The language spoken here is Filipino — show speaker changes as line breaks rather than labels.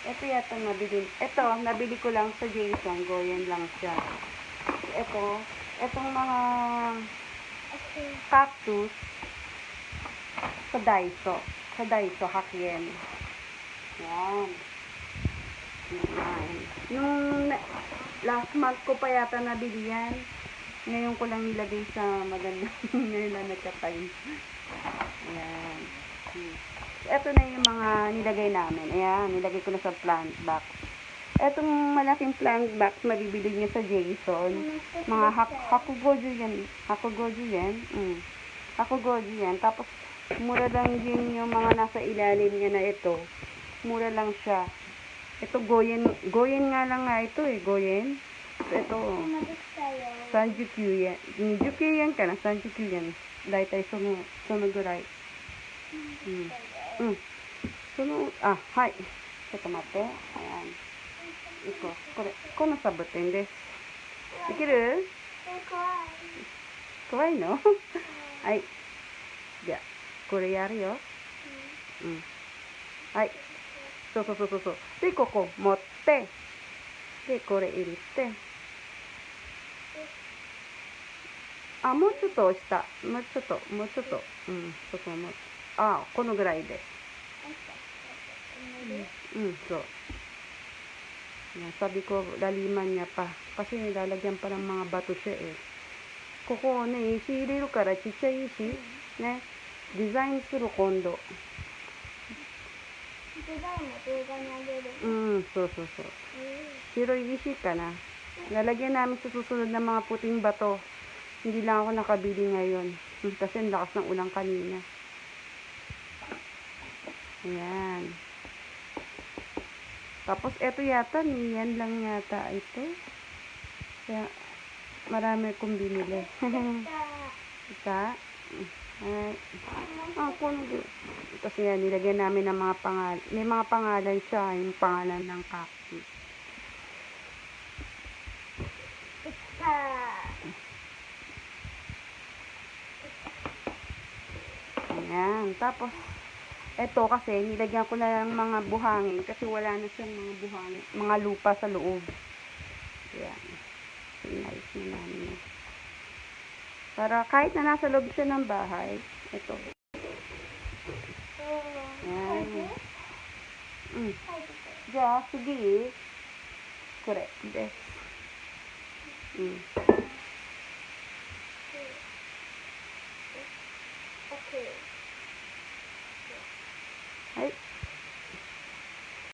Ito yata nabili. Ito, nabili ko lang sa Jason. Goyen lang siya. Itong mga cactus sa Daiso. Sa Daiso, Hakien. Yan. Yan. Nung last month ko pa yata nabili yan. Ngayon ko lang nilagay sa maganda. Ngayon lang nagka-time. Ayan. Ito na yung mga nilagay namin. Ayan, nilagay ko na sa plant box. Etong malaking plant box, mabibili nyo sa Jason. Mga hakugoju yan. Hakugoju yan. Hakugoju yan. Tapos, mura lang din yung mga nasa ilalim niya na ito. Mura lang siya. Ito, Goyen. Goyen nga lang nga ito eh. Goyen. Ito. Sanjukyu yan. Jukyu yan ka na. Sanjukyu yan. Daitai sonogurai. Hai. ちょっと待って。このサボテンです。できる？怖いの？はい。じゃあ、これやるよ。はい。そう。で、ここ持って、で、これ入れて。もうちょっと押した。もうちょっと。このぐらいで。そう。Sabi ko, laliman niya pa. Kasi nilalagyan pa ng mga bato siya eh. Koko ne, ishiriru kara chichai ishi. Ne, design suru kondo. Design mo, tuga niya gero. So. Shiroi ishi ka na. Lalagyan namin sa susunod ng mga puting bato. Hindi lang ako nakabili ngayon. Kasi ang lakas ng ulang kanina. Ayan. Tapos, eto yata, niyan lang yata ito. Kaya, marami kong binili. Ita. Kasi yan, nilagyan namin ng mga pangalan. May mga pangalan siya, yung pangalan ng cactus. Ayan. Tapos, eto kasi, nilagyan ko na lang mga buhangin kasi wala na siyang mga buhangin, mga lupa sa loob. Ayan. Nice na namin. Para kahit na nasa loob siya ng bahay, ito. Ayan. Ja, sige. Correct. Des. Okay. はい。